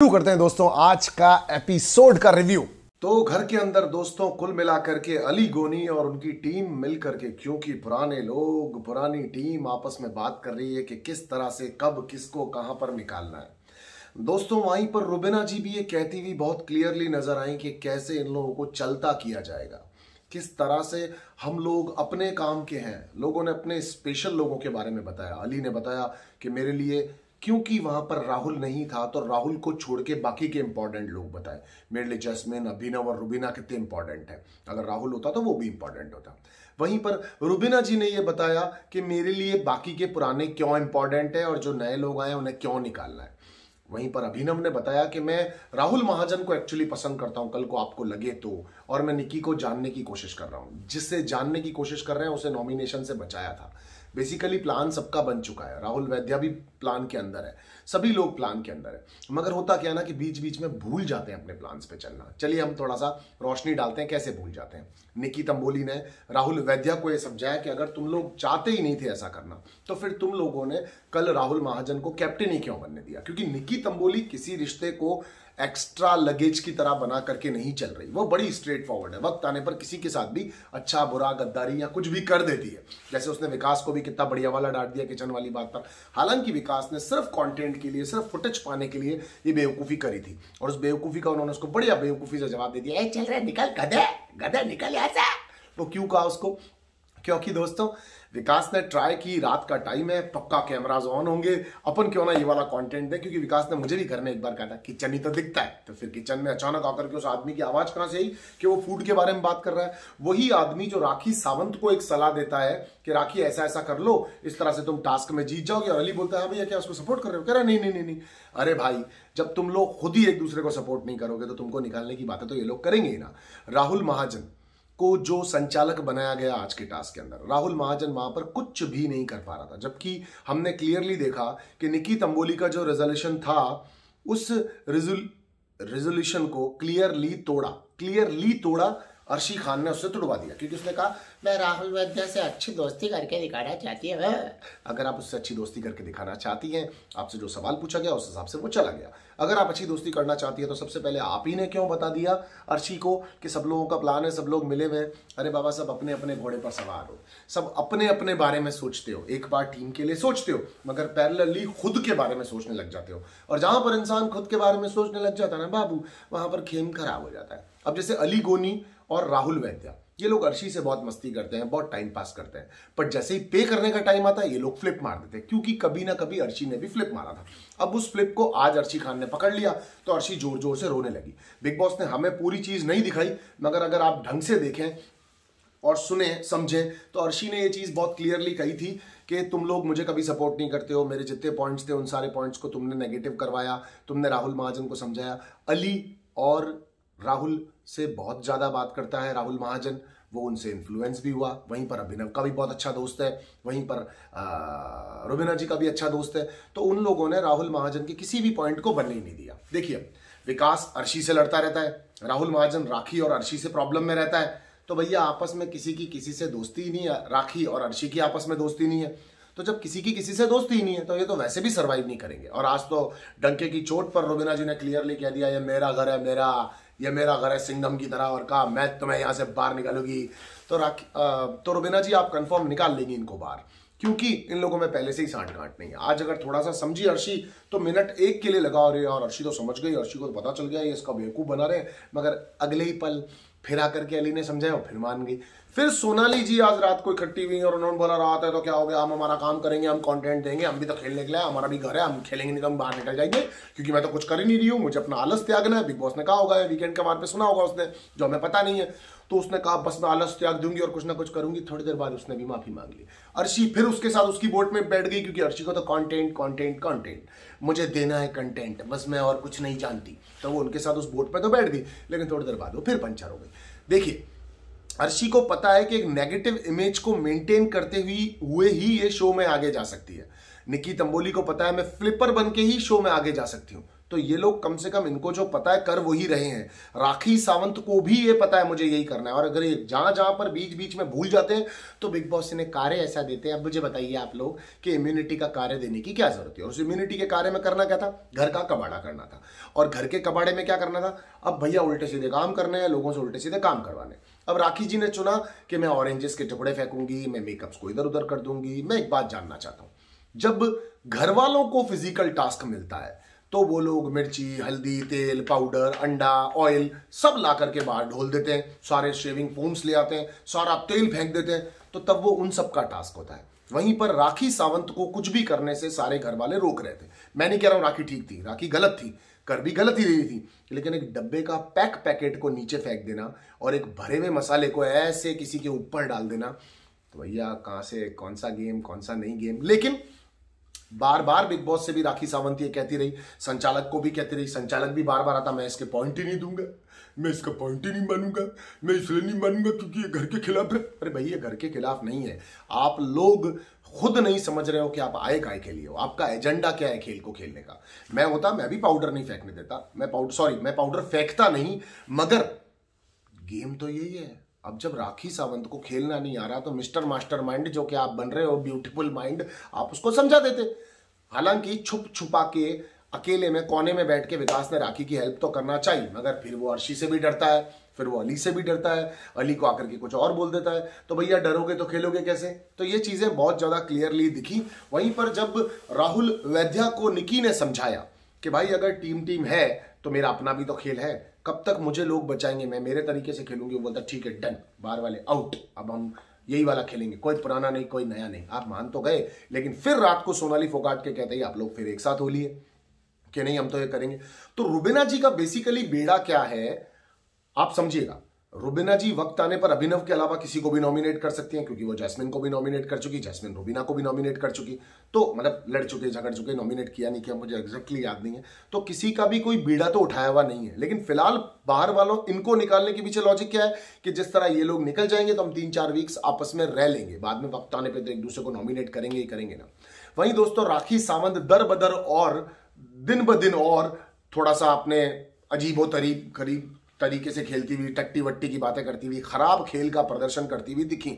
शुरू करते हैं दोस्तों आज का एपिसोड का रिव्यू। तो घर के अंदर दोस्तों कुल मिलाकर के अली गोनी और उनकी टीम मिलकर के, क्योंकि पुराने लोग पुरानी टीम आपस में बात कर रही है कि किस तरह से कब किसको कहां पर निकालना है। दोस्तों वहीं पर रुबीना जी भी ये कहती हुई बहुत क्लियरली नजर आई कि कैसे इन लोगों को चलता किया जाएगा, किस तरह से हम लोग अपने काम के हैं। लोगों ने अपने स्पेशल लोगों के बारे में बताया। अली ने बताया कि मेरे लिए, क्योंकि वहां पर राहुल नहीं था तो राहुल को छोड़ के बाकी के इंपॉर्टेंट लोग बताए। मेरे लिए जैस्मिन, अभिनव और रुबीना कितने इंपॉर्टेंट है। अगर राहुल होता तो वो भी इंपॉर्टेंट होता। वहीं पर रुबीना जी ने ये बताया कि मेरे लिए बाकी के पुराने क्यों इंपॉर्टेंट है और जो नए लोग आए उन्हें क्यों निकालना है। वहीं पर अभिनव ने बताया कि मैं राहुल महाजन को एक्चुअली पसंद करता हूं, कल को आपको लगे तो, और मैं निक्की को जानने की कोशिश कर रहा हूं। जिससे जानने की कोशिश कर रहे हैं उसे नॉमिनेशन से बचाया था। बेसिकली प्लान सबका बन चुका है। राहुल वैद्या भी प्लान के अंदर है, सभी लोग प्लान के अंदर है। मगर होता क्या है ना कि बीच बीच में भूल जाते हैं अपने प्लान्स पे चलना। चलिए हम थोड़ा सा रोशनी डालते हैं कैसे भूल जाते हैं। निक्की तंबोली ने राहुल वैद्या को यह समझाया कि अगर तुम लोग चाहते ही नहीं थे ऐसा करना तो फिर तुम लोगों ने कल राहुल महाजन को कैप्टन ही क्यों बनने दिया। क्योंकि निक्की तंबोली किसी रिश्ते को एक्स्ट्रा लगेज की तरह बना करके नहीं चल रही। वो बड़ी स्ट्रेट फॉरवर्ड है। वक्त आने पर किसी के साथ भी अच्छा बुरा गद्दारी या कुछ भी कर देती है। जैसे उसने विकास को भी कितना बढ़िया वाला डांट दिया किचन वाली बात पर। हालांकि विकास ने सिर्फ कंटेंट के लिए, सिर्फ फुटेज पाने के लिए ये बेवकूफी करी थी और उस बेवकूफी का उन्होंने उसको बढ़िया बेवकूफी से जवाब दे दिया, चल रहा निकल गधे गधे निकल ऐसा। वो क्यों कहा उसको? क्योंकि दोस्तों विकास ने ट्राई की, रात का टाइम है, पक्का कैमराज ऑन होंगे, अपन क्यों ना ये वाला कंटेंट दे। क्योंकि विकास ने मुझे भी घर में एक बार कहा था किचन ही तो दिखता है, तो फिर किचन में अचानक आकर के उस आदमी की आवाज कहां से आई कि वो फूड के बारे में बात कर रहा है। वही आदमी जो राखी सावंत को एक सलाह देता है कि राखी ऐसा ऐसा कर लो, इस तरह से तुम टास्क में जीत जाओगे। और अली बोलता है भैया क्या उसको सपोर्ट कर रहे हो? कह रहा नहीं नहीं नहीं नहीं। अरे भाई जब तुम लोग खुद ही एक दूसरे को सपोर्ट नहीं करोगे तो तुमको निकालने की बातें तो ये लोग करेंगे ही ना। राहुल महाजन को जो संचालक बनाया गया आज के टास्क के अंदर, राहुल महाजन वहां पर कुछ भी नहीं कर पा रहा था। जबकि हमने क्लियरली देखा कि निक्की तंबोली का जो रेजोल्यूशन था उस रेजोल्यूशन को क्लियरली तोड़ा अर्शी खान ने उससे तुड़वा दिया। क्योंकि उसने कहा मैं राहुल वैद्या से अच्छी दोस्ती करके दिखाना चाहती है। अगर आप उससे अच्छी दोस्ती करके दिखाना चाहती हैं, आपसे जो सवाल पूछा गया उस हिसाब से वो चला गया। अगर आप अच्छी दोस्ती करना चाहती है तो सबसे पहले आप ही ने क्यों बता दिया अर्शी को कि सब लोगों का प्लान है, सब लोग मिले हुए। अरे बाबा सब अपने अपने घोड़े पर सवार हो, सब अपने अपने बारे में सोचते हो। एक बार टीम के लिए सोचते हो मगर पैरेलली खुद के बारे में सोचने लग जाते हो। और जहां पर इंसान खुद के बारे में सोचने लग जाता है ना बाबू, वहां पर खेम खराब हो जाता है। अब जैसे अली गोनी और राहुल वैद्या ये लोग अर्शी से बहुत मस्ती करते हैं, बहुत टाइम पास करते हैं, पर जैसे ही पे करने का टाइम आता है ये लोग फ्लिप मार देते हैं। क्योंकि कभी ना कभी अर्शी ने भी फ्लिप मारा था। अब उस फ्लिप को आज अर्शी खान ने पकड़ लिया तो अर्शी जोर जोर से रोने लगी। बिग बॉस ने हमें पूरी चीज नहीं दिखाई मगर अगर आप ढंग से देखें और सुने समझें तो अर्शी ने ये चीज बहुत क्लियरली कही थी कि तुम लोग मुझे कभी सपोर्ट नहीं करते हो, मेरे जितने पॉइंट्स थे उन सारे पॉइंट्स को तुमने नेगेटिव करवाया, तुमने राहुल महाजन को समझाया। अली और राहुल से बहुत ज्यादा बात करता है राहुल महाजन, वो उनसे इन्फ्लुएंस भी हुआ। वहीं पर अभिनव का भी बहुत अच्छा दोस्त है, वहीं पर रुबीना जी का भी अच्छा दोस्त है। तो उन लोगों ने राहुल महाजन के किसी भी पॉइंट को बनने ही नहीं दिया। देखिए विकास अर्शी से लड़ता रहता है, राहुल महाजन राखी और अर्शी से प्रॉब्लम में रहता है। तो भैया आपस में किसी की किसी से दोस्ती ही नहीं है, राखी और अर्शी की आपस में दोस्ती नहीं है। तो जब किसी की किसी से दोस्ती ही नहीं है तो ये तो वैसे भी सर्वाइव नहीं करेंगे। और आज तो डंके की चोट पर रुबीना जी ने क्लियरली कह दिया ये मेरा घर है, ये मेरा घर है सिंघम की तरह, और कहा मैं तुम्हें यहां से बाहर निकालूंगी। तो रुबीना जी आप कंफर्म निकाल लेंगी इनको बाहर, क्योंकि इन लोगों में पहले से ही सांठ गांठ नहीं है। आज अगर थोड़ा सा समझी अर्शी तो मिनट एक के लिए लगा और अर्शी तो समझ गई, अर्शी को तो पता चल गया ये इसका बेवकूफ बना रहे। मगर अगले ही पल फिर आकर के अली ने समझाया और फिर मान गई। फिर सोनाली जी आज रात को इकट्ठी हुई और उन्होंने बोला रात है तो क्या हो गया, हम हमारा काम करेंगे, हम कंटेंट देंगे, हम भी तो खेलने के लिए, हमारा भी घर है, हम खेलेंगे नहीं तो हम बाहर निकल जाएंगे क्योंकि मैं तो कुछ कर ही नहीं रही हूँ, मुझे अपना आलस त्यागना है। बिग बॉस ने कहा होगा वीकेंड के बारे में सुना होगा उसने, जो हमें पता नहीं है। तो उसने कहा बस मैं आलस त्याग दूंगी और कुछ ना कुछ करूंगी। थोड़ी देर बाद उसने भी माफी मांग ली। अर्शी फिर उसके साथ उसकी बोट में बैठ गई क्योंकि अर्शी को तो कंटेंट मुझे देना है, कंटेंट बस, मैं और कुछ नहीं जानती। तो वो उनके साथ उस बोट में तो बैठ गई, लेकिन थोड़ी देर बाद वो फिर पंचर हो गई। देखिए अर्शी को पता है कि एक नेगेटिव इमेज को मेंटेन करते हुए ही ये शो में आगे जा सकती है। निक्की तंबोली को पता है मैं फ्लिपर बन के ही शो में आगे जा सकती हूं। तो ये लोग कम से कम इनको जो पता है कर वही रहे हैं। राखी सावंत को भी ये पता है मुझे यही करना है, और अगर ये जहां जहां पर बीच बीच में भूल जाते हैं तो बिग बॉस इन्हें कार्य ऐसा देते हैं। अब मुझे बताइए आप लोग कि इम्यूनिटी का कार्य देने की क्या जरूरत है। और उस इम्यूनिटी के कार्य में करना क्या था, घर का कबाड़ा करना था। और घर के कबाड़े में क्या करना था, अब भैया उल्टे सीधे काम करने हैं, लोगों से उल्टे सीधे काम करवाने। अब राखी जी ने चुना कि मैं ऑरेंजेस के टुकड़े फेंकूंगी, मैं मेकअप्स को इधर उधर कर दूंगी। मैं एक बात जानना चाहता हूं, जब घर वालों को फिजिकल टास्क मिलता है तो वो लोग मिर्ची, हल्दी, तेल, पाउडर, अंडा, ऑयल सब ला करके बाहर ढोल देते हैं, सारे शेविंग फोम्स ले आते हैं, सारा तेल फेंक देते हैं, तो तब वो उन सब का टास्क होता है। वहीं पर राखी सावंत को कुछ भी करने से सारे घर वाले रोक रहे थे। मैं नहीं कह रहा हूं राखी ठीक थी, राखी गलत थी, कर भी गलत ही रही थी, लेकिन एक डब्बे का पैकेट को नीचे फेंक देना और एक भरे हुए मसाले को ऐसे किसी के ऊपर डाल देना, तो भैया कहां से कौन सा गेम, कौन सा नहीं गेम। लेकिन बार बार बिग बॉस से भी राखी सावंत ये कहती रही, संचालक को भी कहती रही, संचालक भी बार बार आता, मैं इसके पॉइंट ही नहीं दूंगा, मैं इसका पॉइंट ही नहीं मानूंगा, मैं इसलिए नहीं मानूंगा क्योंकि ये घर के खिलाफ है। अरे भाई ये घर के खिलाफ नहीं है, आप लोग खुद नहीं समझ रहे हो कि आप आए काय के लिए हो, आपका एजेंडा क्या है खेल को खेलने का। मैं होता मैं भी पाउडर नहीं फेंकने देता, मैं पाउडर फेंकता नहीं, मगर गेम तो यही है। अब जब राखी सावंत को खेलना नहीं आ रहा तो मिस्टर मास्टरमाइंड जो कि आप बन रहे हो, ब्यूटीफुल माइंड, आप उसको समझा देते। हालांकि छुप छुपा के अकेले में कोने में बैठ के विकास ने राखी की हेल्प तो करना चाहिए, मगर फिर वो अर्शी से भी डरता है, फिर वो अली से भी डरता है, अली को आकर के कुछ और बोल देता है। तो भैया डरोगे तो खेलोगे कैसे। तो ये चीजें बहुत ज्यादा क्लियरली दिखी। वहीं पर जब राहुल वैद्या को निकी ने समझाया कि भाई अगर टीम है तो मेरा अपना भी तो खेल है, कब तक मुझे लोग बचाएंगे, मैं मेरे तरीके से खेलूंगी। वो बोलता ठीक है डन, बाहर वाले आउट, अब हम यही वाला खेलेंगे, कोई पुराना नहीं, कोई नया नहीं। आप मान तो गए, लेकिन फिर रात को सोनाली फोगाट के कहते ही आप लोग फिर एक साथ हो लिए कि नहीं हम तो ये करेंगे। तो रुबीना जी का बेसिकली बेड़ा क्या है आप समझिएगा। रुबीना जी वक्त आने पर अभिनव के अलावा किसी को भी नॉमिनेट कर सकती हैं, क्योंकि वो जैस्मिन को भी नॉमिनेट कर चुकी, जैस्मिन रुबीना को भी नॉमिनेट कर चुकी, तो मतलब लड़ चुके, झगड़ चुके, नॉमिनेट किया नहीं किया मुझे एग्जैक्टली याद नहीं है। तो किसी का भी कोई बीड़ा तो उठाया हुआ नहीं है। लेकिन फिलहाल बाहर वालों इनको निकालने के पीछे लॉजिक क्या है कि जिस तरह ये लोग निकल जाएंगे तो हम 3-4 वीक्स आपस में रह लेंगे, बाद में वक्त आने पर तो एक दूसरे को नॉमिनेट करेंगे ही करेंगे ना। वहीं दोस्तों राखी सावंत दर बदर और दिन ब दिन और थोड़ा सा अपने अजीबो करीब तरीके से खेलती हुई, टट्टी वट्टी की बातें करती हुई, खराब खेल का प्रदर्शन करती हुई दिखी।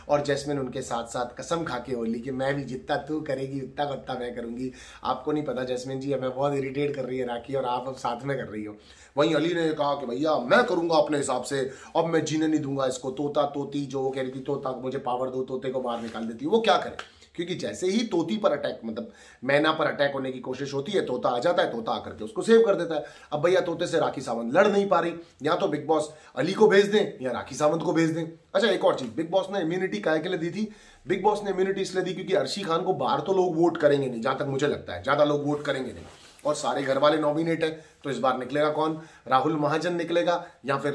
और जैस्मिन उनके साथ साथ कसम खा के बोली कि मैं भी जितना तू करेगी उतना उतना मैं करूंगी। आपको नहीं पता जैस्मिन जी हमें बहुत इरिटेट कर रही है राखी, और आप अब साथ में कर रही हो। वहीं अली ने कहा कि भैया मैं करूंगा अपने हिसाब से, अब मैं जीने नहीं दूंगा इसको। तोता तोती जो वो कह रही थी, तोता मुझे पावर दो, तोते को बाहर निकाल देती, वो क्या करे, क्योंकि जैसे ही तोती पर अटैक मतलब मैना पर अटैक होने की कोशिश होती है, तोता आ जाता है, तोता आकर के उसको सेव कर देता है। अब भैया तोते से राखी सावंत लड़ नहीं पा रही, या तो बिग बॉस अली को भेज दें या राखी सावंत को भेज दें। अच्छा एक और चीज, बिग बॉस ने इम्यूनिटी काय के लिए दी थी, बिग बॉस ने इम्यूनिटी इसलिए दी क्योंकि अर्शी खान को बाहर तो लोग वोट करेंगे नहीं, जहां तक मुझे लगता है ज्यादा लोग वोट करेंगे नहीं, और सारे घर वाले नॉमिनेट है, तो इस बार निकलेगा कौन, राहुल महाजन निकलेगा, या फिर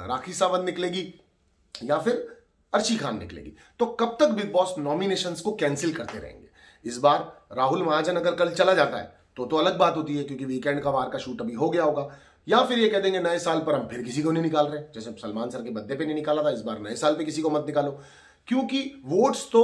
राखी सावंत निकलेगी, या फिर अर्शी खान निकलेगी। तो कब तक बिग बॉस नॉमिनेशंस को कैंसिल करते रहेंगे। इस बार राहुल महाजन अगर कल चला जाता है तो अलग बात होती है, क्योंकि वीकेंड का वार का शूट अभी हो गया होगा। या फिर ये कह देंगे नए साल पर हम फिर किसी को नहीं निकाल रहे, जैसे सलमान सर के बर्थडे पे नहीं निकाला था, इस बार नए साल पे किसी को मत निकालो, क्योंकि वोट्स तो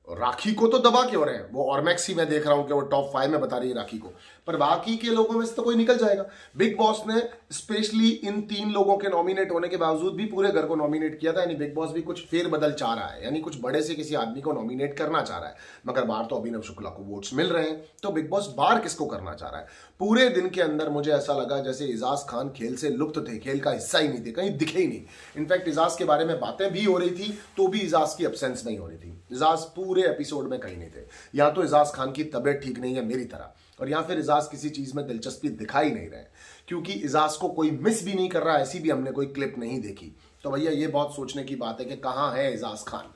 राखी को तो दबा के हो रहे हैं। वो ऑर्मैक्स ही मैं देख रहा हूं कि वो टॉप 5 में बता रही है राखी को, पर बाकी के लोगों में से तो कोई निकल जाएगा। बिग बॉस ने स्पेशली इन 3 लोगों के नॉमिनेट होने के बावजूद भी पूरे घर को नॉमिनेट किया था, यानी बिग बॉस भी कुछ फेरबदल चाह रहा है, यानी कुछ बड़े से किसी आदमी को नॉमिनेट करना चाह रहा है। मगर बाहर तो अभिनव शुक्ला को वोट्स मिल रहे हैं, तो बिग बॉस बाहर किसको करना चाह रहा है। पूरे दिन के अंदर मुझे ऐसा लगा जैसे इजाज खान खेल से लुप्त थे, खेल का हिस्सा ही नहीं थे, कहीं दिखे ही नहीं। इनफैक्ट इजाज के बारे में बातें भी हो रही थी तो भी इजाज की एब्सेंस नहीं हो रही थी, इजाज पूरे एपिसोड में कहीं नहीं थे। या तो इजाज खान की तबीयत ठीक नहीं है मेरी तरह, और या फिर इजाज किसी चीज में दिलचस्पी दिखाई नहीं रहे, क्योंकि इजाज को कोई मिस भी नहीं कर रहा, ऐसी भी हमने कोई क्लिप नहीं देखी। तो भैया ये बहुत सोचने की बात है कि कहां है इजाज खान।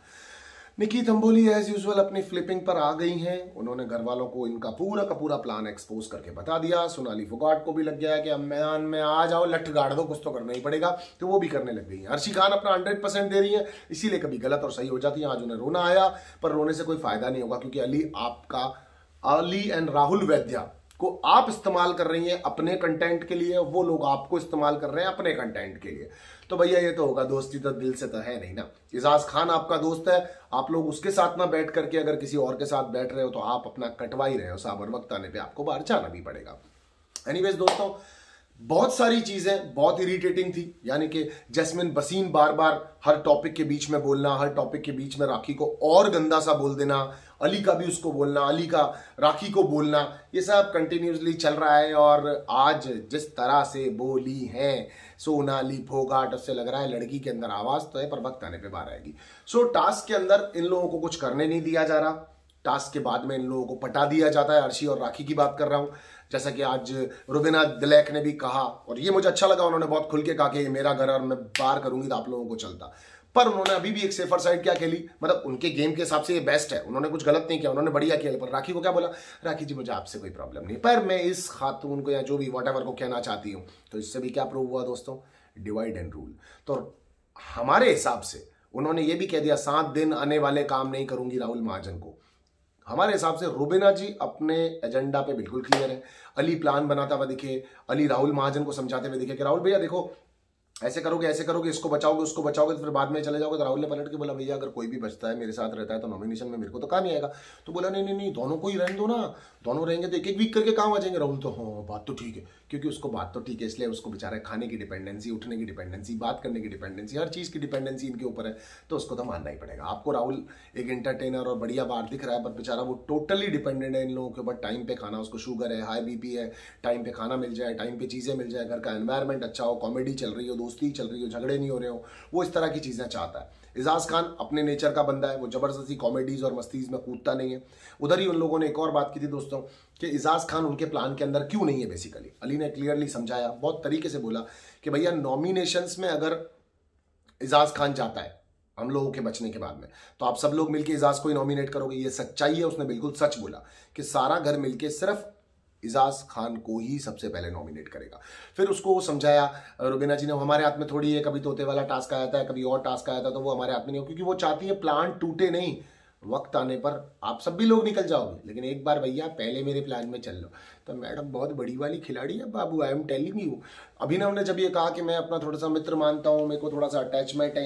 निकी तंबोली एज यूजुअल अपनी फ्लिपिंग पर आ गई हैं। उन्होंने घर वालों को इनका पूरा का पूरा प्लान एक्सपोज करके बता दिया। सोनाली फोगाट को भी लग गया कि अब मैदान में आ जाओ, लठ गाड़ दो, कुछ तो करना ही पड़ेगा, तो वो भी करने लग गई है। अर्शी खान अपना 100% दे रही है, इसीलिए कभी गलत और सही हो जाती है। आज उन्हें रोना आया, पर रोने से कोई फायदा नहीं होगा, क्योंकि अली एंड राहुल वैद्या को आप इस्तेमाल कर रही हैं अपने कंटेंट के लिए, वो लोग आपको इस्तेमाल कर रहे हैं अपने कंटेंट के लिए। तो भैया ये तो होगा, दोस्ती तो दिल से तो है नहीं ना। इजाज खान आपका दोस्त है, आप लोग उसके साथ ना बैठ करके अगर किसी और के साथ बैठ रहे हो तो आप अपना कटवा ही रहे हो साबर, वक्त आने पे आपको बाहर जाना भी पड़ेगा। एनीवेज दोस्तों, बहुत सारी चीजें बहुत इरिटेटिंग थी, यानी कि जैस्मिन बसीन बार बार हर टॉपिक के बीच में बोलना, हर टॉपिक के बीच में राखी को और गंदा सा बोल देना, अली का भी उसको बोलना, अली का राखी को बोलना, ये सब कंटिन्यूसली चल रहा है। और आज जिस तरह से बोली है सोनाली फोगाट, उससे लग रहा है लड़की के अंदर आवाज तो है पर वक्त आने पे बाहर आएगी। सो टास्क के अंदर इन लोगों को कुछ करने नहीं दिया जा रहा, टास्क के बाद में इन लोगों को पटा दिया जाता है। अर्शी और राखी की बात कर रहा हूं, जैसा कि आज रुबीना दिलैक ने भी कहा, और ये मुझे अच्छा लगा, उन्होंने बहुत खुल के कहा कि ये मेरा घर और मैं बाहर करूंगी तो आप लोगों को चलता। पर उन्होंने अभी भी एक सेफर साइड क्या खेली, मतलब उनके गेम के हिसाब से ये बेस्ट है, उन्होंने कुछ गलत नहीं किया, उन्होंने बढ़िया किया। पर राखी को क्या बोला, राखी जी मुझे आपसे कोई प्रॉब्लम नहीं, पर मैं इस खातून को या जो भी वॉट एवर को कहना चाहती हूँ। तो इससे भी क्या प्रूव हुआ दोस्तों, डिवाइड एंड रूल। तो हमारे हिसाब से उन्होंने ये भी कह दिया 7 दिन आने वाले काम नहीं करूंगी राहुल महाजन को। हमारे हिसाब से रुबीना जी अपने एजेंडा पे बिल्कुल क्लियर है। अली प्लान बनाता हुआ दिखे, अली राहुल महाजन को समझाते हुए दिखे कि राहुल भैया देखो ऐसे करोगे ऐसे करोगे, इसको बचाओगे उसको बचाओगे तो फिर बाद में चले जाओगे। तो राहुल ने पलट के बोला भैया अगर कोई भी बचता है मेरे साथ रहता है तो नॉमिनेशन में मेरे को तो काम ही आएगा। तो बोला नहीं नहीं नहीं, दोनों को ही रहने दो ना, दोनों रहेंगे तो एक एक वीक करके काम आ जाएंगे। राहुल तो हाँ बात तो ठीक है, क्योंकि उसको बात तो ठीक है, इसलिए उसको बेचारा खाने की डिपेंडेंसी, उठने की डिपेंडेंसी, बात करने की डिपेंडेंसी, हर चीज़ की डिपेंडेंसी इनके ऊपर है, तो उसको तो मानना ही पड़ेगा। आपको राहुल एक एंटरटेनर और बढ़िया बात दिख रहा है, पर बेचारा वो टोटली डिपेंडेंट है इन लोगों के ऊपर। टाइम पे खाना, उसको शुगर है, हाई बीपी है, टाइम पे खाना मिल जाए, टाइम पे चीज़ें मिल जाए, घर का एनवायरनमेंट अच्छा हो, कॉमेडी चल रही हो, दोस्ती चल रही हो, झगड़े नहीं हो रहे हो, वो इस तरह की चीज़ें चाहता है। इजाज खान अपने नेचर का बंदा है, वो जबरदस्ती कॉमेडीज और मस्तीज में कूदता नहीं है। उधर ही उन लोगों ने एक और बात की थी दोस्तों कि इजाज खान उनके प्लान के अंदर क्यों नहीं है। बेसिकली अली ने क्लियरली समझाया, बहुत तरीके से बोला कि भैया नॉमिनेशंस में अगर इजाज खान जाता है हम लोगों के बचने के बाद में, तो आप सब लोग मिलकर इजाज को ही नॉमिनेट करोगे, ये सच्चाई है। उसने बिल्कुल सच बोला कि सारा घर मिलकर सिर्फ इजाज खान को ही सबसे पहले नॉमिनेट करेगा। फिर उसको वो समझाया रुबीना जी ने, हमारे हाथ में थोड़ी है, कभी तोते वाला टास्क आया था, कभी और टास्क आया था, तो वो हमारे हाथ में नहीं हो, क्योंकि वो चाहती है प्लान टूटे नहीं। वक्त आने पर आप सब भी लोग निकल जाओगे, लेकिन एक बार भैया पहले मेरे प्लान में चल लो। तो मैडम बहुत बड़ी वाली खिलाड़ी है बाबू, आई एम टेलिंग यू। अभिनव ने जब ये कहा कि मैं अपना थोड़ा सा मित्र मानता हूँ, मेरे को थोड़ा सा अटैचमेंट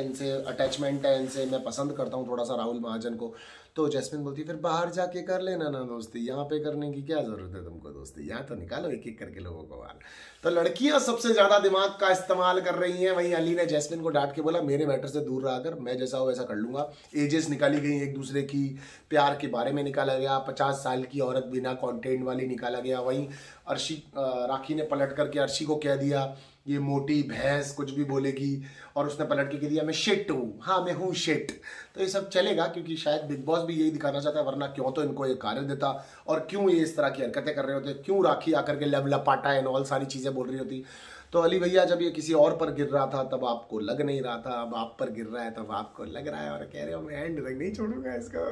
है इनसे, मैं पसंद करता हूँ थोड़ा सा राहुल महाजन को, तो जैस्मिन बोलती फिर बाहर जाके कर लेना ना दोस्ती, यहाँ पे करने की क्या जरूरत है तुमको दोस्ती, यहाँ तो निकालो एक एक करके लोगों को बाहर। तो लड़कियां सबसे ज्यादा दिमाग का इस्तेमाल कर रही हैं। वहीं अली ने जैस्मिन को डांट के बोला मेरे मैटर से दूर रहा कर, मैं जैसा हो वैसा कर लूंगा। एजेस निकाली गई एक दूसरे की, प्यार के बारे में निकाला गया, 50 साल की औरत बिना कंटेंट वाली निकाला गया। वहीं अर्शी राखी ने पलट करके अर्शी को कह दिया ये मोटी भैंस कुछ भी बोलेगी, और उसने पलट के कह दिया मैं शिट हूँ, हाँ मैं हूँ शिट। तो ये सब चलेगा क्योंकि शायद बिग बॉस भी यही दिखाना चाहता है, वरना क्यों तो इनको ये कार्य देता, और क्यों ये इस तरह की हरकतें कर रहे होते, क्यों राखी आकर के लब लपाटा एंड ऑल सारी चीजें बोल रही होती। तो अली भैया जब ये किसी और पर गिर रहा था तब आपको लग नहीं रहा था, अब आप पर गिर रहा है तब आपको लग रहा है, और कह रहे हो मैं एंड तक नहीं छोड़ूंगा इसको।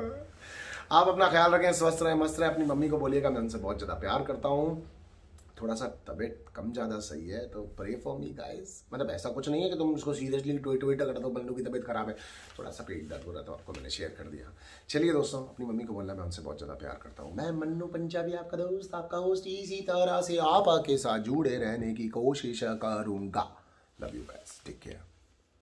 आप अपना ख्याल रखें, स्वस्थ रहें, मस्त रहें। अपनी मम्मी को बोलिएगा मैं उनसे बहुत ज्यादा प्यार करता हूँ, थोड़ा सा तबीयत कम ज़्यादा सही है, तो प्रे फॉर मी गाइस। मतलब ऐसा कुछ नहीं है कि तुम उसको सीरियसली ट्वीट कर दो बंदू की तबीयत खराब है, थोड़ा सा पेट दर्द हो रहा था, आपको मैंने शेयर कर दिया। चलिए दोस्तों, अपनी मम्मी को बोलना मैं उनसे बहुत ज़्यादा प्यार करता हूँ। मैं मन्नू पंजाबी आपका दोस्त, आपका होस्ट, इसी तरह से आप आके साथ जुड़े रहने की कोशिश करूँगा। Love you guys, take care.